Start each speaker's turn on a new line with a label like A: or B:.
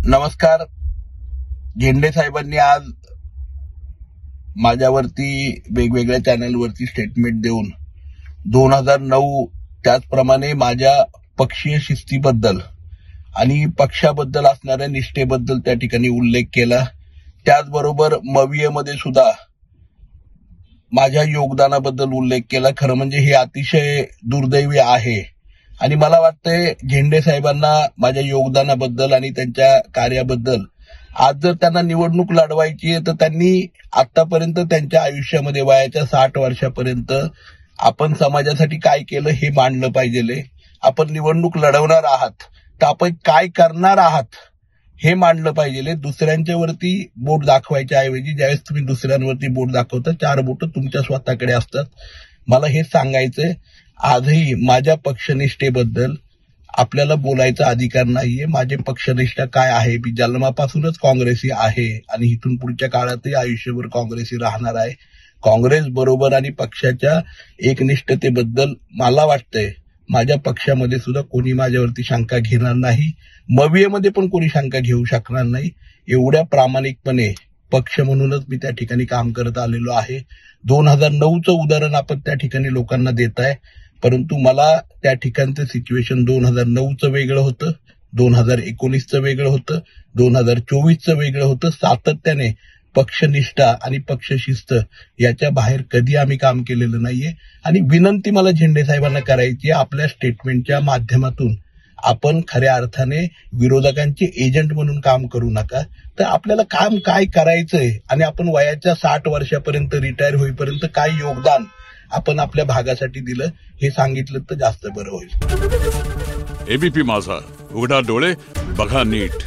A: नमस्कार. झेंडे साहेबांनी आज माझ्यावरती वेगवेगळ्या चॅनलवरती स्टेटमेंट देऊन 2009 त्याचप्रमाणे माझ्या पक्षीय शिस्तीबद्दल आणि पक्षाबद्दल असणाऱ्या निष्ठेबद्दल त्या ठिकाणी उल्लेख केला. त्याचबरोबर मवियेमध्ये सुद्धा माझ्या योगदानाबद्दल उल्लेख केला. खरं म्हणजे हे अतिशय दुर्दैवी आहे आणि मला वाटतंय झेंडे साहेबांना माझ्या योगदानाबद्दल आणि त्यांच्या कार्याबद्दल आज जर त्यांना निवडणूक लढवायची आहे तर त्यांनी आतापर्यंत त्यांच्या आयुष्यामध्ये वयाच्या 60 वर्षापर्यंत आपण समाजासाठी काय केलं हे मांडलं पाहिजे. आपण निवडणूक लढवणार आहात तर आपण काय करणार आहात हे मांडलं पाहिजे. दुसऱ्यांच्या वरती बोट दाखवायच्या ऐवजी ज्यावेळेस तुम्ही दुसऱ्यांवरती बोट दाखवता 4 बोट तुमच्या स्वतःकडे असतात. मला हेच सांगायचंय, आजही माझ्या पक्षनिष्ठेबद्दल आपल्याला बोलायचा अधिकार नाहीये. माझे पक्षनिष्ठा काय आहे, मी जन्मापासूनच काँग्रेसी आहे आणि इथून पुढच्या काळातही आयुष्यभर काँग्रेसी राहणार आहे. काँग्रेस बरोबर आणि पक्षाच्या एकनिष्ठतेबद्दल मला वाटतंय माझ्या पक्षामध्ये सुद्धा कोणी माझ्यावरती शंका घेणार नाही, मवियेमध्ये पण कोणी शंका घेऊ शकणार नाही. एवढ्या प्रामाणिकपणे पक्ष म्हणूनच मी त्या ठिकाणी काम करत आलेलो आहे. 2009चं उदाहरण आपण त्या ठिकाणी लोकांना देताय, परंतु मला त्या ठिकाणचं सिच्युएशन 2009चं वेगळं होतं, 2019चं वेगळं होतं, 2024चं वेगळं होतं. सातत्याने पक्षनिष्ठा आणि पक्षशिस्त याच्या बाहेर कधी आम्ही काम केलेलं नाहीये. आणि विनंती मला झेंडे साहेबांना करायची आहे, आपल्या स्टेटमेंटच्या माध्यमातून आपण खऱ्या अर्थाने विरोधकांचे एजंट म्हणून काम करू नका. तर आपल्याला काम काय करायचंय आणि आपण वयाच्या 60 वर्षापर्यंत रिटायर होईपर्यंत काय योगदान आपण आपल्या भागासाठी दिलं हे सांगितलं तर जास्त बरं होईल.
B: एबीपी माझा, उघडा डोळे बघा नीट.